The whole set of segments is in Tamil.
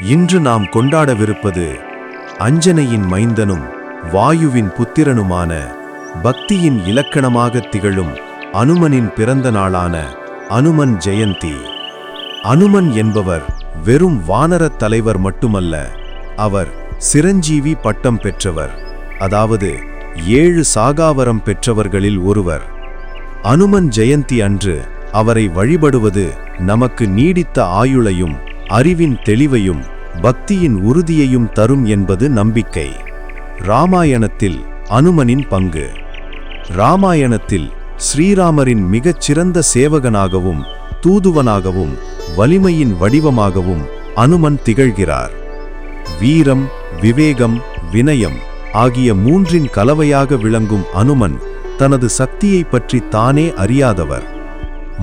இன்று நாம் கொண்டாடவிருப்பது அஞ்சனையின் மைந்தனும் வாயுவின் புத்திரனுமான பக்தியின் இலக்கணமாகத் திகழும் அனுமனின் பிறந்த நாளான அனுமன் ஜெயந்தி. அனுமன் என்பவர் வெறும் வானரத் தலைவர் மட்டுமல்ல, அவர் சிரஞ்சீவி பட்டம் பெற்றவர், அதாவது 7 சாகாவரம் பெற்றவர்களில் ஒருவர். அனுமன் ஜெயந்தி அன்று அவரை வழிபடுவது நமக்கு நீடித்த ஆயுளையும் அறிவின் தெளிவையும் பக்தியின் உறுதியையும் தரும் என்பது நம்பிக்கை. ராமாயணத்தில் அனுமனின் பங்கு. ராமாயணத்தில் ஸ்ரீராமரின் மிகச் சிறந்த சேவகனாகவும் தூதுவனாகவும் வலிமையின் வடிவமாகவும் அனுமன் திகழ்கிறார். வீரம், விவேகம், வினயம் ஆகிய 3இன் கலவையாக விளங்கும் அனுமன் தனது சக்தியை பற்றி தானே அறியாதவர்.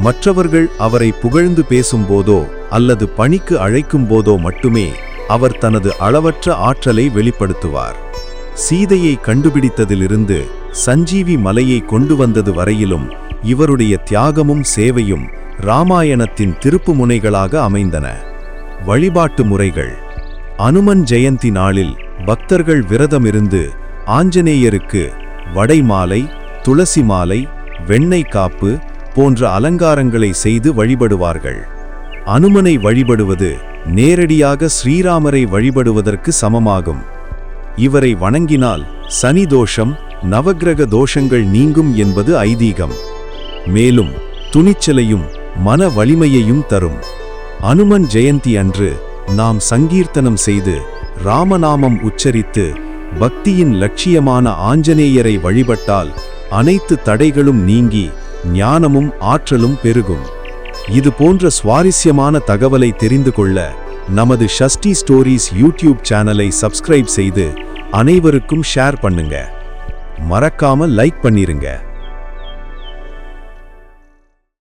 மற்றவர்கள் அவரை புகழ்ந்து பேசும்போதோ அல்லது பணிக்கு அழைக்கும் போதோ மட்டுமே அவர் தனது அளவற்ற ஆற்றலை வெளிப்படுத்துவார். சீதையை கண்டுபிடித்ததிலிருந்து சஞ்சீவி மலையை கொண்டு வந்தது வரையிலும் இவருடைய தியாகமும் சேவையும் ராமாயணத்தின் திருப்புமுனைகளாக அமைந்தன. வழிபாட்டு முறைகள். அனுமன் ஜெயந்தி நாளில் பக்தர்கள் விரதமிருந்து ஆஞ்சநேயருக்கு வடை மாலை, துளசி மாலை, வெண்ணெய் காப்பு போன்ற அலங்காரங்களை செய்து வழிபடுவார்கள். அனுமனை வழிபடுவது நேரடியாக ஸ்ரீராமரை வழிபடுவதற்கு சமமாகும். இவரை வணங்கினால் சனி தோஷம், நவக்கிரக தோஷங்கள் நீங்கும் என்பது ஐதீகம். மேலும் துணிச்சலையும் மன வலிமையையும் தரும். அனுமன் ஜெயந்தி அன்று நாம் சங்கீர்த்தனம் செய்து ராமநாமம் உச்சரித்து பக்தியின் லட்சியமான ஆஞ்சநேயரை வழிபட்டால் அனைத்து தடைகளும் நீங்கி ஞானமும் ஆற்றலும் பெருகும். இது போன்ற சுவாரஸ்யமான தகவலை தெரிந்து கொள்ள நமது ஷஷ்டி ஸ்டோரீஸ் யூடியூப் சேனலை சப்ஸ்கிரைப் செய்து அனைவருக்கும் ஷேர் பண்ணுங்க. மறக்காம லைக் பண்ணிருங்க.